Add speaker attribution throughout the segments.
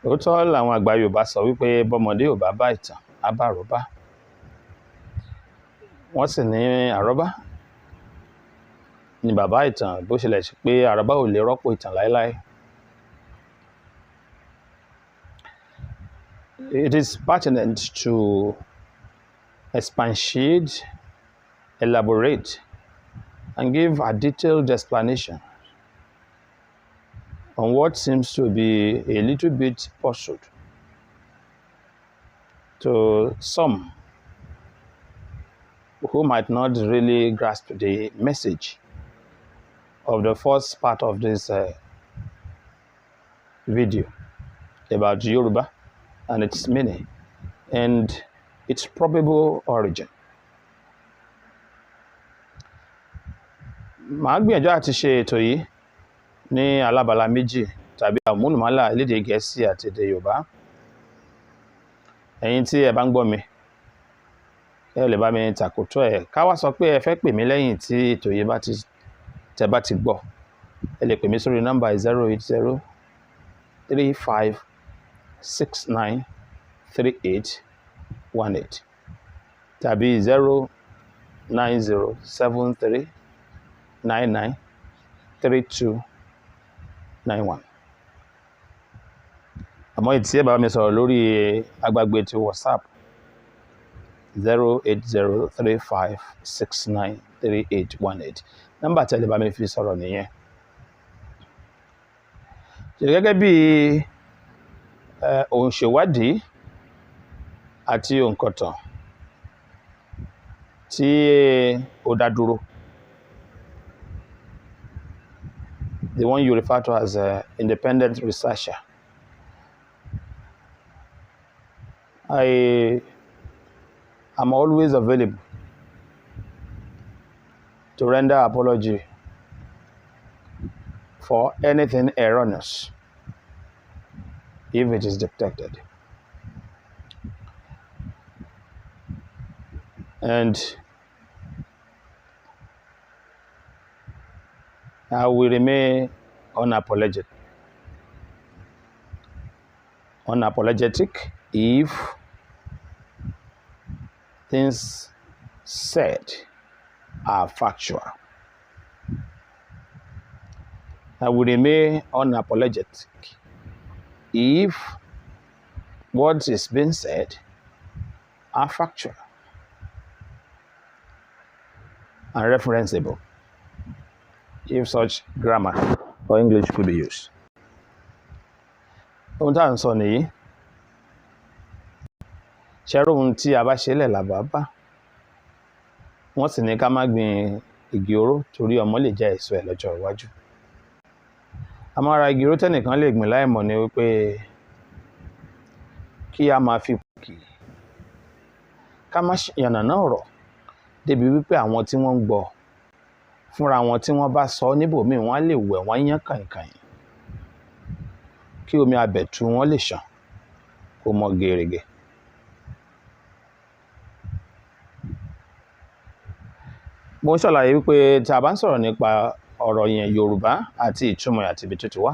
Speaker 1: Òótọ́ làwọn àgbà Yorùbá sọ wípé bọ́mọdé ò bá bá ìtàn á bá àrọ́bá. Wọ́n sì ní àrọ́bá ni bàbá ìtàn, bó ṣẹlẹ̀ sí pé àrọ́bá ò lè rọ́pò ìtàn láéláé. It is pertinent to expatiate, elaborate, and give a detailed explanation on what seems to be a little bit pursued to some who might not really grasp the message of the first part of this video about Yoruba and its meaning and its probable origin. Màá gbìyànjú àti ṣe ètò yìí ní alábala méjì tàbí àmúlùmálà lédè Gẹ̀ẹ́sì àti èdè Yorùbá. Ẹ̀yin tí ẹ bá ń gbọ́ mi, ẹ lè bá mi tàkòtò ẹ̀. Ká wá sọ pé ẹ fẹ́ pè mí lẹ́yìn tí ètò yìí tẹ́ bá ti gbọ́. Ẹ lè pè mí sórí nọ́mbà 08035693818 tàbí 09073993291. Àmọ́ ìtí ẹ bá mi sọ̀rọ̀ lórí agbègbè ti WhatsApp 08035693818. Nọ́mbà tí ẹ lè bá mi fi sọ̀rọ̀ nìyẹn. Gẹ́gẹ́ bí òǹṣèwádìí àti òǹkọ̀tàn tí ó dá dúró, the one you refer to as an independent researcher, I am always available to render apology for anything erroneous if it is detected. And I will remain unapologetic if things said are factual. I will remain unapologetic if what is being said are factual and referenceable, if such grammar or English could be used. Ohun tá à ń sọ nìyí, ṣẹ́rọ ohun tí a bá ṣe lẹ̀ làbá bá. Wọ́n sì ní ká má gbin igi oró torí ọmọ lè jẹ èso ẹ̀ lọ́jọ́ iwájú. Àmọ́ ara igi oró tẹ́nìkan lè gbìn láìmọ̀ ni wípé kí a máa fi kì í, ká má yànnàná ọ̀rọ̀ débi wípé àwọn tí wọ́n ń gbọ́ fúnra wọn tí wọ́n bá sọ níbòmíì wọ́n á lè wẹ̀ wọ́n yán kàìnkàìn kí omi abẹ̀tù wọn lè ṣàn kó mọ́ gerege. Mo ń ṣàlàyé wípé tí a bá ń sọ̀rọ̀ nípa ọ̀rọ̀ yẹn Yorùbá àti ìtumọ̀ àti ibi tó ti wá.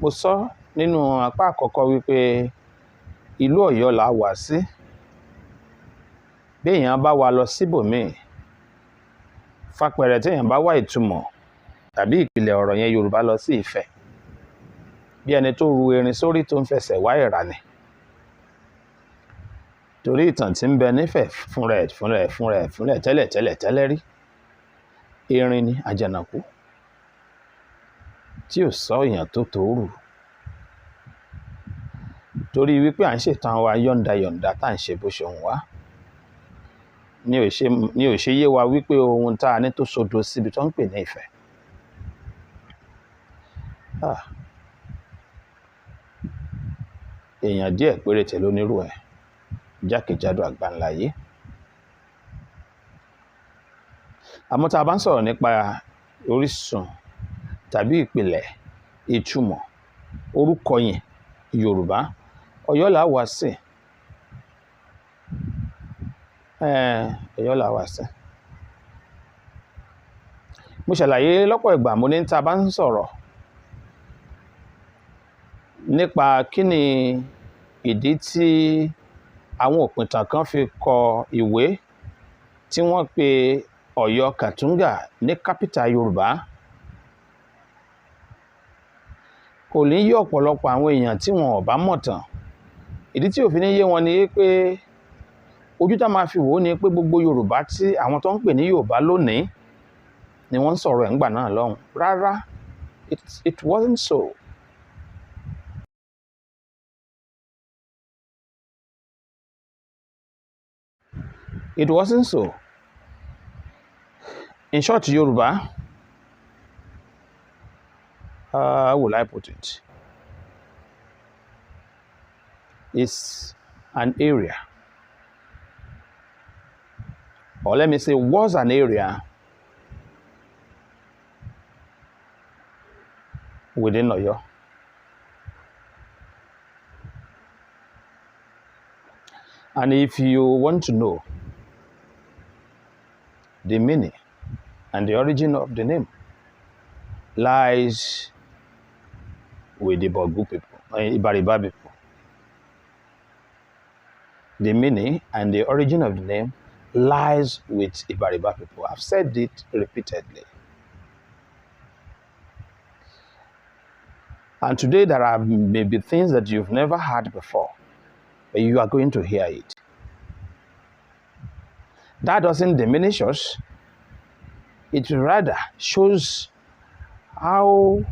Speaker 1: Mo sọ nínú apá àkọ́kọ́ wípé ìlú Ọ̀yọ́ là wá sí. Bí èèyàn bá wá lọ síbòmíì, fàpẹẹrẹ tí èèyàn bá wá ìtumọ̀ tàbí ìpìlẹ̀ ọ̀rọ̀ yẹn Yorùbá lọ sí Ifẹ̀, bí ẹni tó ru erin sórí tó ń fẹsẹ̀ wá ìrà ni. Torí ìtàn tí ń bẹ nífẹ̀ fúnra ẹ̀ tẹ́lẹ̀ rí, erin ni àjànàkú tí ò sọ èèyàn tó rù. Torí wípé à ń ṣètàn wa yọ̀ǹda tá à ń ṣe bó ṣe ń wá, ni ò ṣe yé wa wípé ohun tá a ní tó sodo síbi tó ń pè ní Ifẹ̀. Èèyàn díẹ̀ péréte ló nírú ẹ̀ jákèjádò àgbáńláyé. Àmọ́ tá a bá ń sọ̀rọ̀ nípa orísun tàbí ìpìlẹ̀ ìtumọ̀ orúkọ yẹn Yorùbá, Ọ̀yọ́ là wá sí. Ọ̀yọ́ là wá sí. Mo ṣàlàyé lọ́pọ̀ ìgbà, mo ní tá a bá ń sọ̀rọ̀ nípa kí ni ìdí tí àwọn òpìtàn kan fi kọ ìwé tí wọ́n pe Ọ̀yọ́ Kàtúngà ní kápítà Yorùbá. Kò ní yé ọ̀pọ̀lọpọ̀ àwọn èèyàn tí wọn ò bá mọ̀ tán. Ìdí tí ò fi ní yé wọn ni pé ojú tá máa fi wò ó ni pé gbogbo Yorùbá tí àwọn tó ń pè ní Yorùbá lónìí ni wọ́n ń sọ̀rọ̀ ẹ̀ ńgbà náà lọ́hùn. Rárá, it wasn't so. It wasn't so. In short, Yoruba, how will I put it? Is an area, or let me say, was an area within Oyo. And if you want to know the meaning and the origin of the name, lies with the Bogu people, Ibariba people. The meaning and the origin of the name lies with Ibariba people. I've said it repeatedly. And today there are maybe things that you've never heard before, but you are going to hear it. That doesn't diminish us. It rather shows how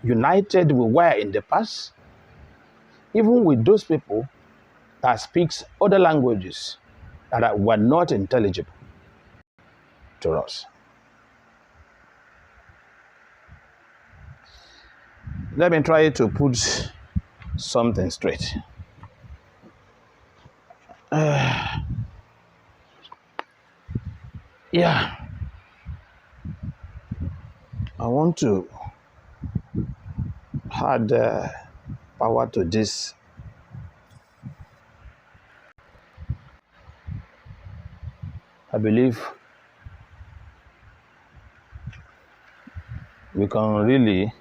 Speaker 1: united we were in the past, even with those people that speaks other languages that were not intelligible to us. Let me try to put something straight. Yeah, I want to add power to this. I believe we can really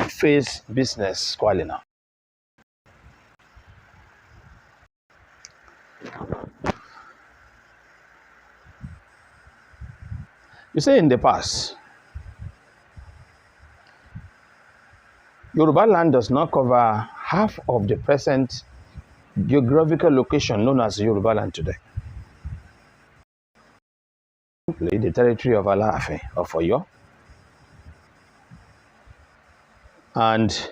Speaker 1: face business squarely now. You say in the past, Yoruba land does not cover half of the present geographical location known as Yoruba land today. Simply the territory of Alaafin of Oyo, and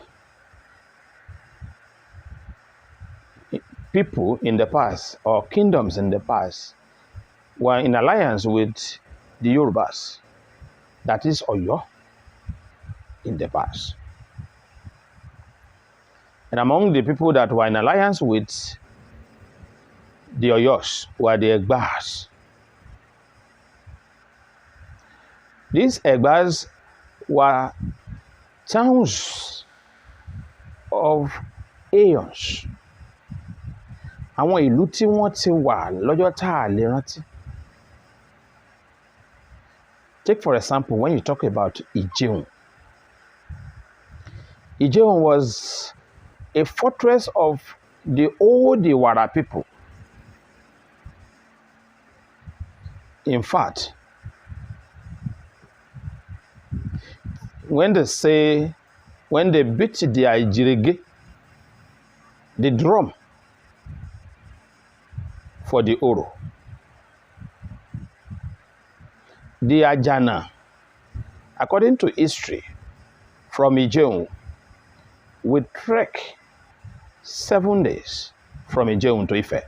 Speaker 1: people in the past, or kingdoms in the past, were in alliance with the Yorubas, that is Oyo, in the past. And among the people that were in alliance with the Oyos were the Egbas. These Egbas were towns of aeons. Àwọn ìlú tí wọ́n ti wà lọ́jọ́ tá a lè rántí. Take for example, when you talk about Ijeun. Ijeun was a fortress of the old Iwara people. In fact, when they beat the Ijirige, the drum for the Oro, the Ajana, according to history, from Ijeun, would trek 7 days from Ijeun to Ife.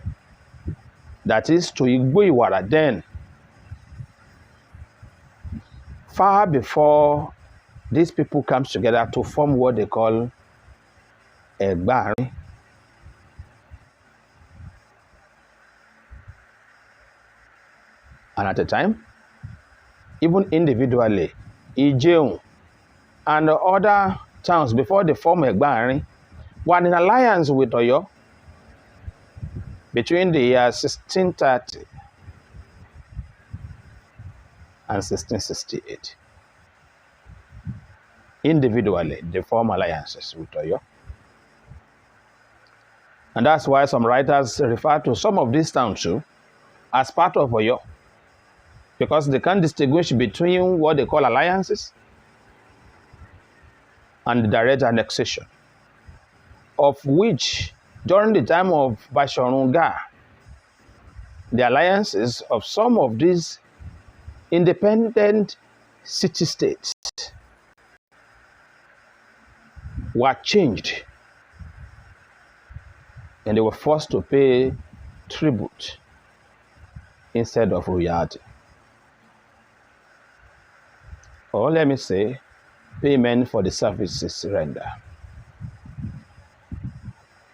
Speaker 1: That is to Igbo Iwara then. Far before these people comes together to form what they call Egbari. And at the time, even individually, Ijeun and other towns before they form Egbari were in alliance with Oyo between the years 1630 and 1668. individually, they form alliances with Oyo. And that's why some writers refer to some of these towns too as part of Oyo, because they can't distinguish between what they call alliances and direct annexation, of which during the time of Bashorunga, the alliances of some of these independent city-states were changed, and they were forced to pay tribute instead of royalty. Or let me say, payment for the services rendered.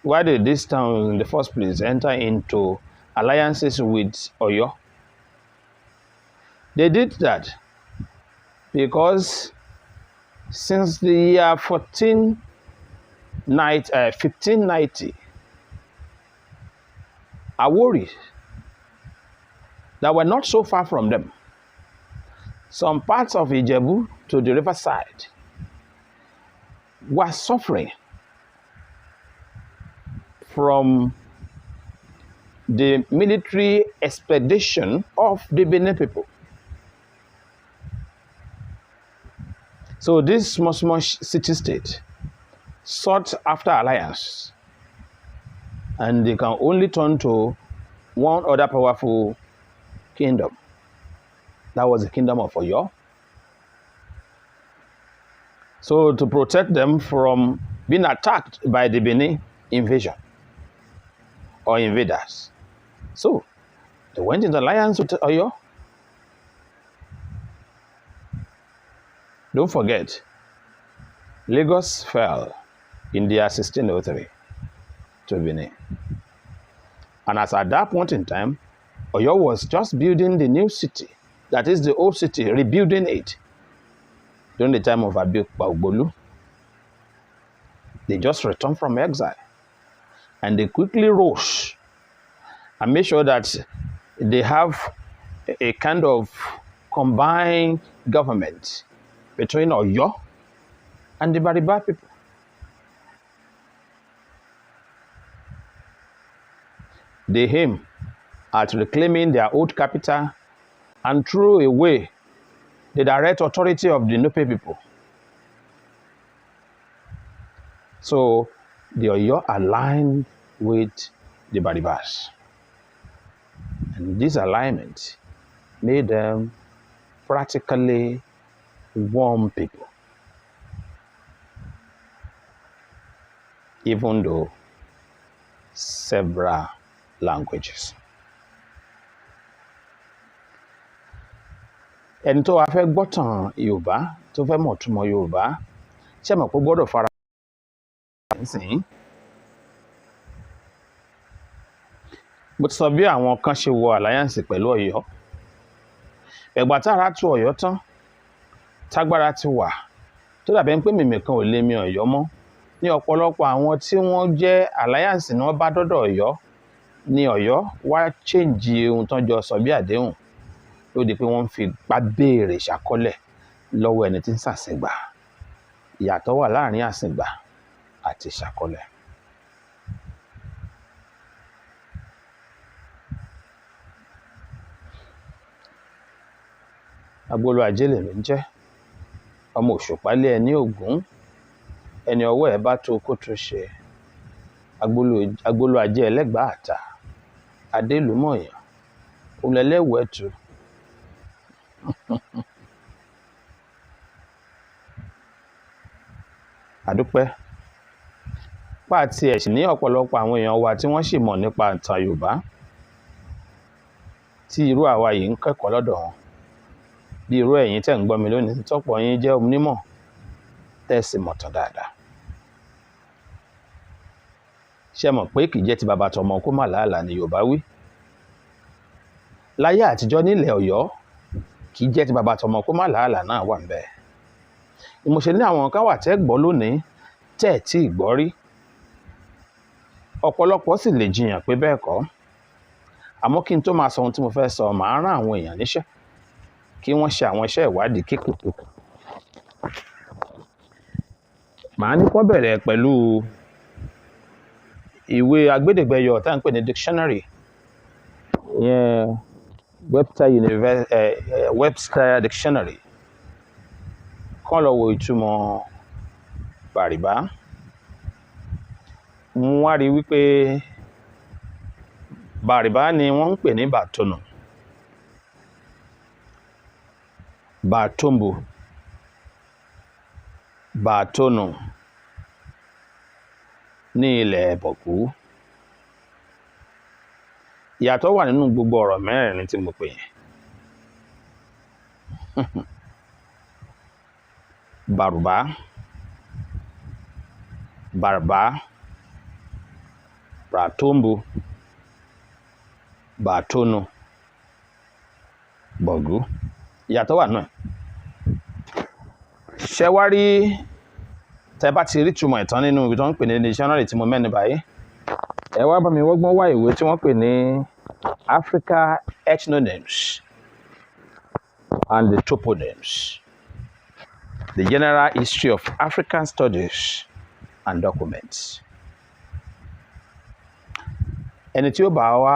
Speaker 1: Why did these towns in the first place enter into alliances with Oyo? They did that because since the year 1590, Awori that were not so far from them, some parts of Ijebu to the riverside, were suffering from the military expedition of the Benin people. So this small city-state sought after alliance, and they can only turn to one other powerful kingdom. That was the kingdom of Oyo. So to protect them from being attacked by the Benin invasion or invaders, so they went into alliance with Oyo. Don't forget, Lagos fell in the year 1603 to Benin. And as at that point in time, Oyo was just building the new city, that is the old city, rebuilding it during the time of Abiokpa. They just returned from exile, and they quickly rose and made sure that they have a kind of combined government between Oyo and the Bariba people. They aim at reclaiming their old capital and threw away the direct authority of the Nupe people. So the Oyo aligned with the Baribas. And this alignment made them practically one people, even though several languages. Ẹni tó wá fẹ́ gbọ́tàn Yorùbá, tó fẹ́ mọ̀ túmọ̀ Yorùbá, ṣé mọ̀ pé gbọ́dọ̀ fara nísìnyí. Mo ti sọ bí àwọn kan ṣe wọ alliance pẹ̀lú Ọ̀yọ́. Ẹ̀gbà tára tú Ọ̀yọ́ tán, tágbára ti wà, tó dàbí pé mímì kan ò lè mi Ọ̀yọ́ mọ́. Ní ọ̀pọ̀lọpọ̀ àwọn tí wọ́n jẹ́ alliance ni wọ́n bá dọ́dọ̀ Ọ̀yọ́, ní Ọ̀yọ́ wá change ohun tán jọ sọ bí àdéhùn, ló di pé wọ́n fi gbá béèrè ṣàkọlẹ̀ lọ́wọ́ ẹni tí ń ṣàsìngbà. Ìyàtọ̀ wà láàrin àsìngbà àti ṣàkọlẹ̀. Agbolo ajé lèmi ń jẹ́, ọmọ Òṣùpá lé ẹni Ògún, ẹni ọwọ́ ẹ̀ bá tó kó tó ṣe. Agbolo ajé ẹlẹ́gbàá àtà, adélùmọ̀yàn, òun lẹ́lẹ́wọ̀ ẹ̀tù. Àdúpẹ́ pàtí ẹ̀ sì ní ọ̀pọ̀lọpọ̀ àwọn èèyàn wa tí wọ́n sì mọ̀ nípa ìtàn Yorùbá, tí irú àwa yìí ń kẹ́kọ̀ọ́ lọ́dọ̀ wọn. Bí irú ẹ̀yin tẹ́ ń gbọ́ mi lónìí, tọ́pọ̀ yín jẹ́ onímọ̀ tẹ́sí mọ̀tàn dáadáa. Ṣé mọ̀ pé kì í jẹ́ ti bàbá tọmọ kó má làálàá ni Yorùbá wí? Láyé àtijọ́ nílẹ̀ Ọ̀yọ́, kì í jẹ́ ti bàbá tọmọ kó má làálàá náà wà ńbẹ̀. Mo ṣe ní àwọn kan wà tẹ́ gbọ́ lónìí tẹ́ ẹ̀ tí ì gbọ́ rí. Ọ̀pọ̀lọpọ̀ sì lè jiyàn pé bẹ́ẹ̀ kọ́. Àmọ́ kí n tó máa sọ ohun tí mo fẹ́ sọ, màá rán àwọn èèyàn níṣẹ́ kí wọ́n ṣe àwọn iṣẹ́ ìwádìí kíkùkù màá ní kó bẹ̀rẹ̀ pẹ̀lú ìwé agbédègbẹ́yọ tá à ń pè ní dictionary ìyẹn Webster dictionary kán lọ wo ìtumọ̀ bàrìbá. Mo wá rí wípé bàrìbá ni wọ́n ń pè ní bàtònù, bàtòmbù, bàtònù ní ilẹ̀ bọ̀kú. Ìyàtọ̀ wà nínú gbogbo ọ̀rọ̀ mẹ́rẹ̀ẹ̀rin tí mo pè yẹn. Bàrùbá, bàrùbá, bàtòmbù, bàtònù, bọ̀gú. Ìyàtọ̀ wà náà. Ṣé wá rí tẹ́ bá ti rí túmọ̀ ìtàn nínú ibi tó ń pè ní dictionary tí mo mẹ́nu báyìí, ẹ wá bá mi wọ́gbọ́n wá ìwé tí wọ́n pè ní Africa Ethnonyms and the Toponyms, the General History of African Studies and Documents. Ẹni tí ó bá wá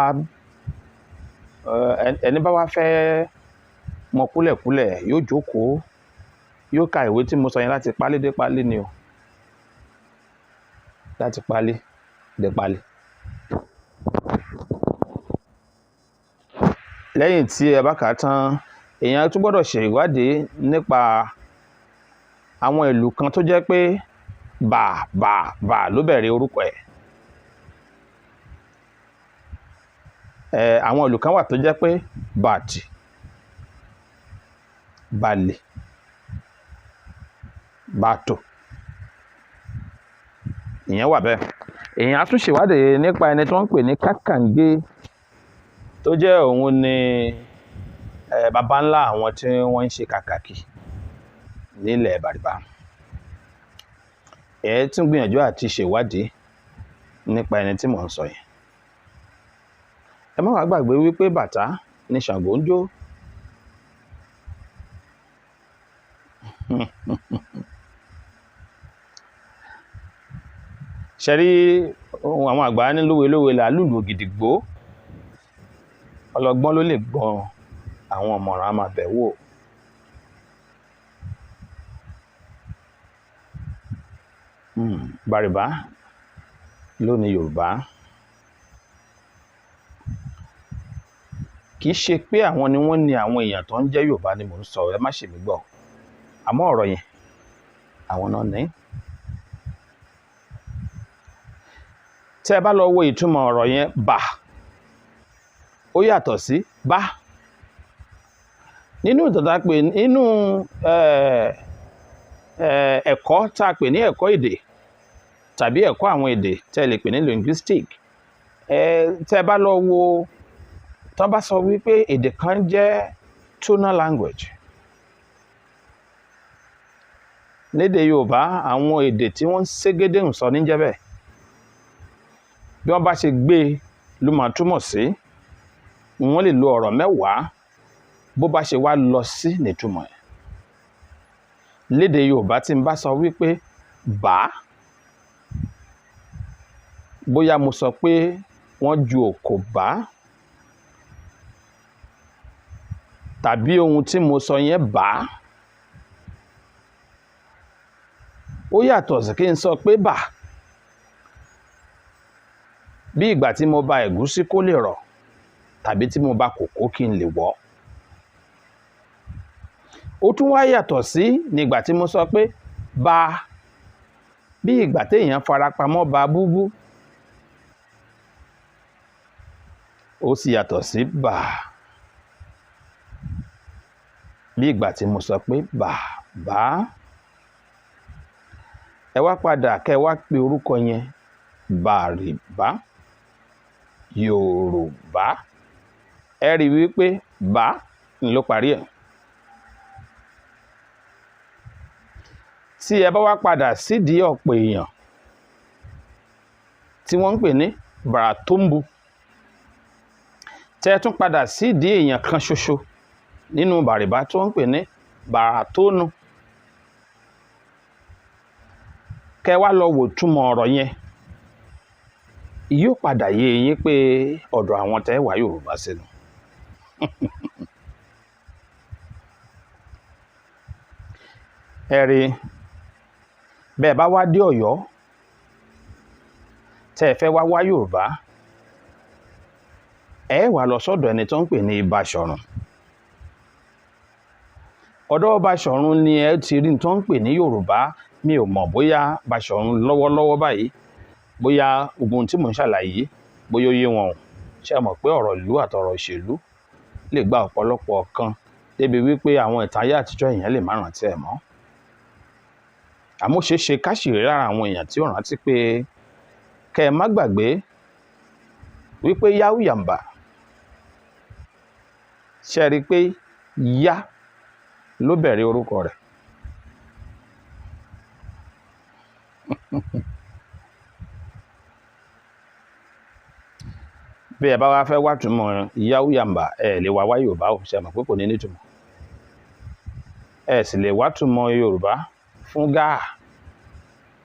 Speaker 1: ẹni bá wá fẹ́ mọ kúlẹ̀kúlẹ̀ yóò jókòó, yóò ka ìwé tí mo sọ yẹn láti pálí dé pálí ni o, láti pálí dé pálí. Lẹ́yìn tí ẹ bá kà á tán, èèyàn tún gbọ́dọ̀ ṣe ìwádìí nípa àwọn ìlú kan tó jẹ́ pé bà ló bẹ̀rẹ̀ orúkọ ẹ̀. Àwọn ìlú kan wà tó jẹ́ pé bàtì, balè, bàtò, ìyẹn wà bẹ́ẹ̀. Èèyàn á tún ṣèwádìí nípa ẹni tí wọ́n ń pè ní kákàǹgé tó jẹ́ òun ni baba ńlá àwọn tí wọ́n ń ṣe kàkàkì nílẹ̀ bàrìbá. Ẹ tún gbìyànjú àti ṣèwádìí nípa ẹni tí mò ń sọ yẹn. Ẹ má wá gbàgbé wípé bàtá ni Ṣàngó ń jó. Ṣe rí àwọn àgbà ní lówelówe là lùlù ògìdìgbò, ọlọ́gbọ́n ló lè gbọ́n àwọn ọ̀mọ̀ràn á máa bẹ̀ wò. Bàrìbá ló ní Yorùbá. Kì í ṣe pé àwọn ni wọ́n ní àwọn èèyàn tó ń jẹ́ Yorùbá ni mò ń sọ, ẹ má ṣe mí gbọ́. Àmọ́ ọ̀rọ̀ yẹn àwọn náà ní. Tẹ́ ẹ bá lọ wo ìtumọ̀ ọ̀rọ̀ yẹn, bà ó yàtọ̀ sí bá. Nínú ẹ̀kọ́ tá a pè ní ẹ̀kọ́ èdè tàbí ẹ̀kọ́ àwọn èdè tẹ́ ẹ lè pè ní linguistic, tẹ́ ẹ bá lọ wo tán bá sọ wípé èdè kan jẹ́ tonal language. Lédè Yorùbá àwọn èdè tí wọ́n ń ségédé ń sọ níjẹ́ bẹ́ẹ̀. Bí wọ́n bá ṣe gbé e ló máa túmọ̀ sí. Wọ́n lè lo ọ̀rọ̀ mẹ́wàá bó bá ṣe wá lọ sí nítumọ̀ ẹ̀. Lédè Yorùbá tí n bá sọ wípé bá, bóyá mo sọ pé wọ́n ju òkò bá, tàbí ohun tí mo sọ yẹn bá, ó yàtọ̀ sí kí n sọ pé bà. Bí ìgbà tí mo ba ẹ̀gúsí kó lè rọ̀ tàbí tí mo ba kòkó kí n lè wọ́. Ó tún wá yàtọ̀ sí nígbà tí mo sọ pé ba, bí ìgbà téèyàn farapamọ́ ba búbú. Ó sì yàtọ̀ sí bà, bí ìgbà tí mo sọ pé bá. Ẹ wá padà kẹ́ wá pe orúkọ yẹn bàrìbá, Yorùbá. Ẹ rí wípé bá ló parí ẹ̀. Tí ẹ bá wá padà sídìí ọ̀pọ̀ èèyàn tí wọ́n ń pè ní bàràtómbù, tẹ́ ẹ tún padà sídìí èèyàn kan ṣoṣo nínú bàrìbá tí wọ́n ń pè ní bàràtónù, kẹ́ wá lọ wò túmọ̀ ọ̀rọ̀ yẹn yóò padà yé yín pé ọ̀dọ̀ àwọn tẹ́ wá Yorùbá sínú. ẹ rí bẹ́ẹ̀ bá wá dé Ọ̀yọ́ tẹ́ ẹ fẹ́ wá Yorùbá ẹ wá lọ sọ́dọ̀ ẹni tó ń pè ní Ìbáṣọ̀run. ọ̀dọ̀ Ìbáṣọ̀run ni ẹ ti rí tó ń pè ní Yorùbá. Mi ò mọ̀ bóyá Ìbáṣọ̀run lọ́wọ́lọ́wọ́ báyìí bóyá ogun tí mò ń ṣàlàyé bóyá ó yé wọn o. Ṣé ẹ mọ̀ pé ọ̀rọ̀ ìlú àtọ̀rọ̀ ìṣèlú lè gba ọ̀pọ̀lọpọ̀ kan débi wípé àwọn ìtàn ayé àtijọ́ èèyàn lè má rántí ẹ̀ mọ́. Àmọ́ ṣeé ṣe káṣìírí lára àwọn èèyàn tí ó rántí pé kẹ́ ẹ má gbàgbé wípé Yáú Yàmbá ṣe rí i pé yá ló bẹ̀rẹ̀ orúkọ rẹ̀. bí ẹ bá wá fẹ́ wá túmọ̀ Yáú Yàmbá ẹ lè wá Yorùbá ò ṣe mọ̀ pé kò ní nítumọ̀. ẹ sì lè wá túmọ̀ Yorùbá fún gáà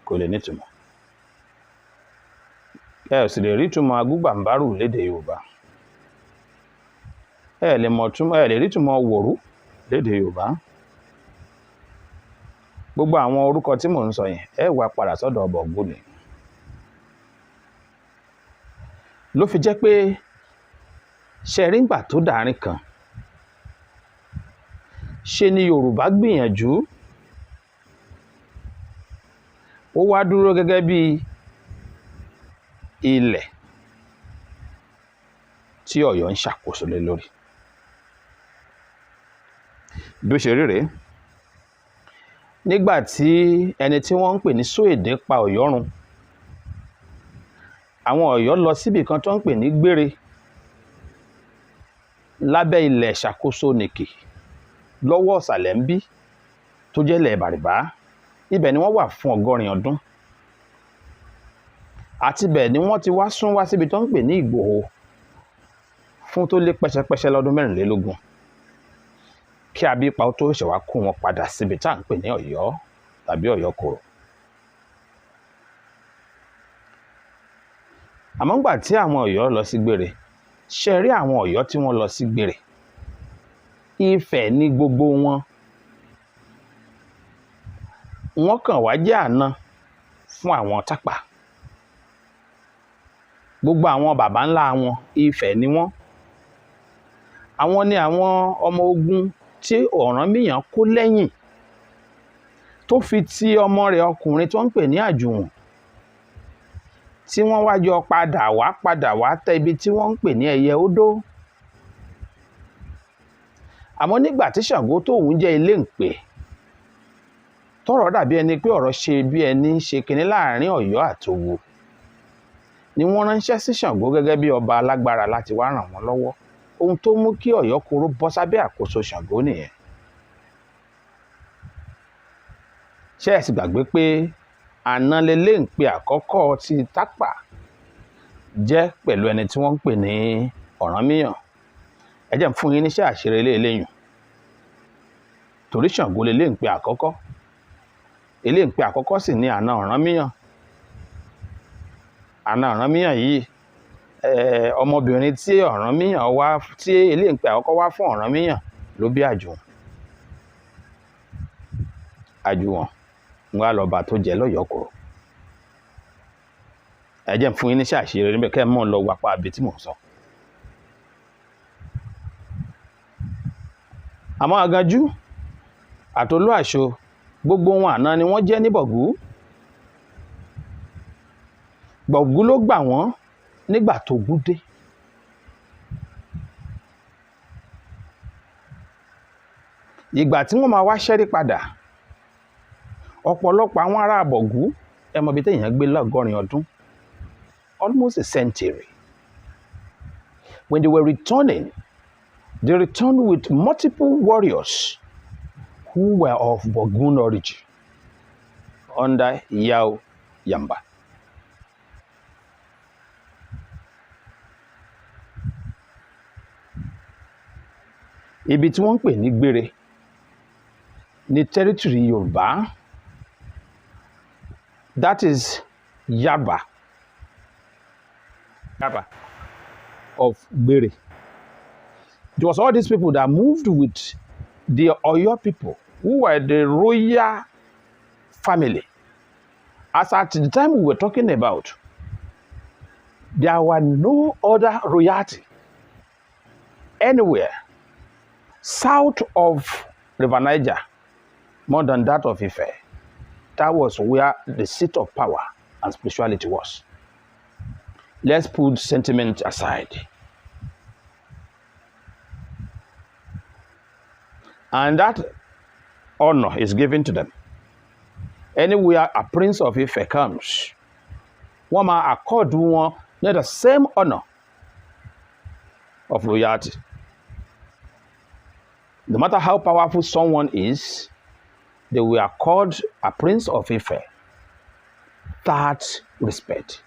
Speaker 1: kò lè nítumọ̀. ẹ sì lè rí túmọ̀ agúgbàǹbárù lédè Yorùbá. ẹ lè rí túmọ̀ wòrú lédè Yorùbá. gbogbo àwọn orúkọ tí mò ń sọ yẹn ẹ wá padà sọ́dọ̀ ọba Ògúnni. ló fi jẹ́ pé ṣẹ̀ríngbà tó dàárín kan ṣe ni Yorùbá gbìyànjú ó wá dúró gẹ́gẹ́ bí ilẹ̀ tí Ọ̀yọ́ ń ṣàkóso lé lórí. bí ó ṣe rí rèé nígbà tí ẹni tí wọ́n ń pè ní Sóèdé pa Ọ̀yọ́ run, àwọn Ọ̀yọ́ lọ síbì kan tó ń pè ní Gbére lábẹ́ ilẹ̀ ìṣàkóso Nìkì lọ́wọ́ ọ̀sàlẹ̀ ń bí tó jẹ́ ilẹ̀ Bàrìbá. ibẹ̀ ni wọ́n wà fún 100 ọdún. àti bẹ̀ ni wọ́n ti wá sún wá síbi tó ń pè ní Ìgbòho fún tó lé pẹ́ṣẹ́pẹ́ṣẹ́ lọ́dún 24 kí Abípa ó tó ṣẹ̀ wá kó wọn padà síbi tá à ń pè ní Ọ̀yọ́ tàbí Ọ̀yọ́ kòrò. àmọ́ ńgbà tí àwọn Ọ̀yọ́ lọ sí Gbére ṣe rí àwọn Ọ̀yọ́ tí wọ́n lọ sí Gbére Ifẹ̀ ní gbogbo wọn. wọ́n kàn wá jẹ́ àna fún àwọn Tápà. gbogbo àwọn baba ńlá wọn Ifẹ̀ ni wọ́n. àwọn ni àwọn ọmọ ogun tí Ọ̀rànmíyàn kó lẹ́yìn tó fi ti ọmọ rẹ̀ ọkùnrin tó ń pè ní Àjùwọ̀n tí wọ́n wá jọ padà wá tẹ ibi tí wọ́n ń pè ní Ẹyẹ Odó. àmọ́ nígbà tí Ṣàngó tóun jẹ́ Iléǹpè tọ́rọ̀ dàbí ẹni pé ọ̀rọ̀ ṣe bí ẹni ṣe kinní láàrin Ọ̀yọ́ àtòwò ni wọ́n ránṣẹ́ sí Ṣàngó gẹ́gẹ́ bí ọba alágbára láti wá ràn wọ́n lọ́wọ́. ohun tó mú kí Ọ̀yọ́ kóró bọ́ sábẹ́ àkóso Ṣàngó nìyẹn. ṣé ẹ sì gbàgbé pé àná Iléǹpè àkọ́kọ́ ti Tápà jẹ́ pẹ̀lú ẹni tí wọ́n ń pè ní Ọ̀rànmíyàn. ẹ jẹ́ n fún yín níṣẹ́ àṣírí eléyìí torí Ṣàngó Iléǹpè àkọ́kọ́. Iléǹpè àkọ́kọ́ sì ni àná Ọ̀rànmíyàn. àná Ọ̀rànmíyàn yìí ọmọbìnrin tí Iléǹpè àkọ́kọ́ wá fún Ọ̀rànmíyàn ló bí Àjùwọ̀n. Àjùwọ̀n ń wá lọ́ba tó jẹ́ lọ́yọ̀ọ́ kòrò. ẹ jẹ́ n fún yín níṣẹ́ àṣírí níbẹ̀ kẹ́ ẹ mọ̀ lọ wapá àbí tí mò ń sọ. àmọ́ Aganjú àtolú àṣọ gbogbo wọn àná ni wọ́n jẹ́ ní Bọ̀gú. Bọ̀gú ló gbà wọ́n nígbà tó Ògún dé. ìgbà tí wọ́n máa wá ṣẹ́rí padà ọ̀pọ̀lọpọ̀ àwọn ará Bọ̀gú ẹ mọ̀ bí téèyàn gbé lọ́gọ́rin ọdún almost a century. When they were returning, they returned with multiple warriors who were of Bogun origin under Yáú Yàmbá. ibi tí wọ́n ń pè ní Gbére ní tẹ́rítìrì Yorùbá That is Yaba of Gbere. It was all these people that moved with the Oyo people, who were the royal family. As at the time we were talking about, there were no other royalty anywhere south of River Niger more than that of Ife. That was where the seat of power and spirituality was. Let's put sentiment aside. And that honor is given to them. Anywhere a prince of Ife comes, one man accord one the same honor of loyalty. No matter how powerful someone is, they will accord a prince of Ife that respect.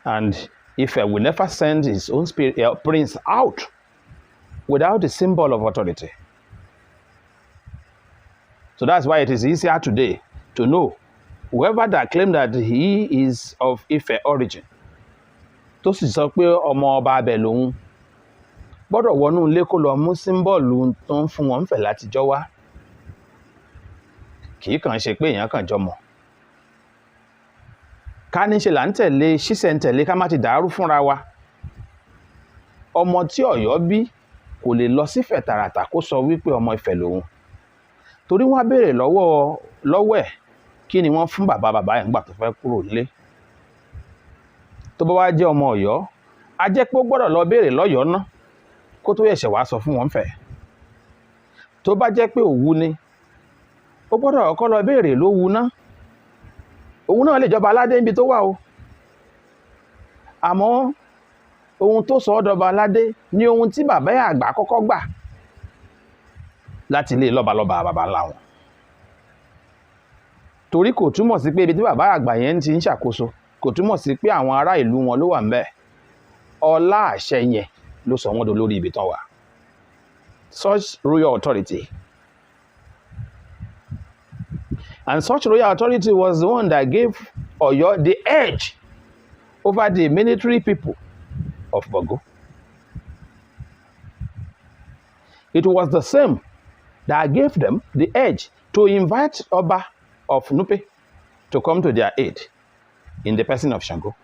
Speaker 1: And Ife will never send his own prince out without the symbol of authority. So that's why it is easier today to know whoever that claim that he is of Ife origin, tó sì sọ pé ọmọ ọba abẹ lòun, gbọ́dọ̀ wọnú ilé kó lọ mú símbọ́ọ̀lù tó ń fún wọn fẹ̀ látijọ́ wá. Kì í kàn ṣe pé èèyàn kàn jọmọ̀. Ká ní ṣe là ń tẹ̀lé ṣísẹ̀ntẹ̀lé ká má ti dàrú fúnra wa. Ọmọ tí Ọ̀yọ́ bí kò lè lọ sífẹ̀ tààràtà kó sọ wípé ọmọ Ifẹ̀ lòun. Torí wọ́n á béèrè lọ́wọ́ ẹ̀ kí ni wọ́n fún bàbá ẹ̀ nígbà tó fẹ́ kúrò nílé. Tó bá wá jẹ́ ọmọ Ọ̀yọ́, a jẹ́ pé ó gbọ́dọ̀ lọ béèrè lọ́yọ̀ọ́ ná kó tó yẹ̀ṣẹ̀ wá sọ fún wọn fẹ̀. Tó bá jẹ́ pé Òwu ni, ó gbọ́dọ̀ kọ́ lọ béèrè lówú ná. Òun náà lè jọba aládé níbi tó wà o. Àmọ́ ohun tó sọ ọ́ dọba aládé ni ohun tí bàbá ẹ̀ àgbà kọ́kọ́ gbà láti ilé lọ́balọ́ba bàbá ńlá wọn. Torí kò túmọ̀ sí pé ibi tí bàbá àgbà yẹn ti ń ṣàkóso, kò túmọ̀ sí pé àwọn ará ìlú wọn ló wà ńbẹ̀. Ọlá àṣẹ yẹn ló sọ wọ́n dolórí ibi tán wà. Such royal authority. And such royal authority was the one that gave Oyo the edge over the military people of Bogo. It was the same that gave them the edge to invite Oba of Nupe to come to their aid in the person of Shango.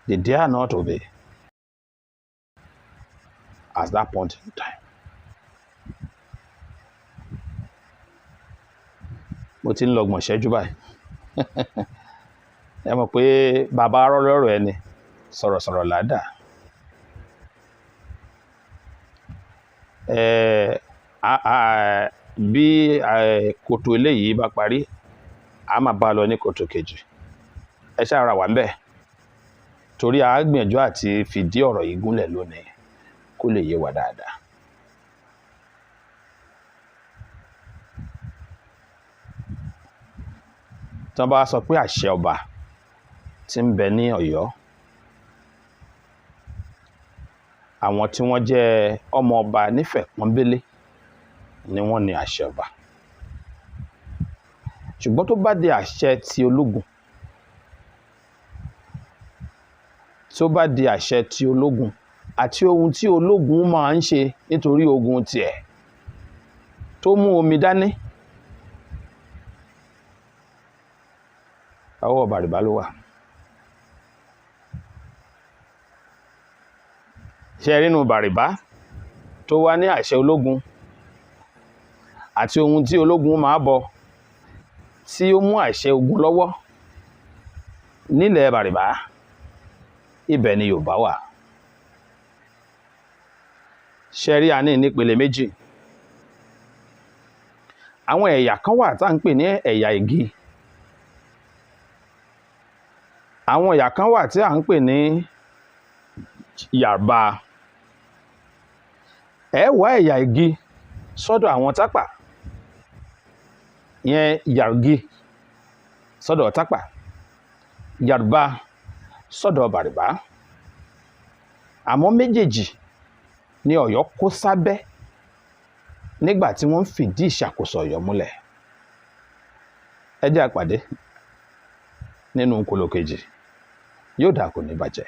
Speaker 1: They dare not obey at that point in time. Mo ti ń lọ gbọ̀n ṣẹ́jú báyìí. Ẹ mọ̀ pé bàbá arọ́lọ́rọ̀ ẹni sọ̀rọ̀sọ̀rọ̀ ládà. Bí kòtò eléyìí bá parí, a máa bá lọ ní kòtò kejì. Ẹ ṣáà ra wà ń bẹ̀. Torí a gbìyànjú àti fìdí ọ̀rọ̀ yìí gúnlẹ̀ lónìí kó lè yé wa dáadáa. Tí wọ́n bá sọ pé àṣẹ ọba tí ń bẹ ní Ọ̀yọ́, àwọn tí wọ́n jẹ́ ọmọ ọba nífẹ̀ẹ́ pọ́nbélé ni wọ́n ní àṣẹ ọba. Ṣùgbọ́n tó bá di àṣẹ ti ológun, àti ohun tí ológun máa ń ṣe nítorí ogun tiẹ̀ tó mú omi dání, ọwọ́ Bàrìbá ló wà. Ṣé rí nínú Bàrìbá tó wá ní àṣẹ ológun àti ohun tí ológun máa bọ tí ó mú àṣẹ ogun lọ́wọ́ nílẹ̀ Bàrìbá, ibẹ̀ ni Yorùbá wà. Ṣé rí àní nípele méjì. Àwọn ẹ̀yà kan wà tá à ń pè ní ẹ̀yà Igi. Àwọn ẹ̀yà kan wà tí à ń pè ní Yàrùbá. Ẹ wá ẹ̀yà Igi sọ́dọ̀ àwọn Tápà, ìyẹn Yàrùgí sọ́dọ̀ Tápà, Yàrùbá sọ́dọ̀ Bàrìbá. Àmọ́ méjèèjì ni Ọ̀yọ́ kó sábẹ́ nígbà tí wọ́n ń fìdí ìṣàkóso Ọ̀yọ́ múlẹ̀. Ẹ jẹ́ á pàdé nínú kòlò kejì. Yóò dáa, kò ní bàjẹ́.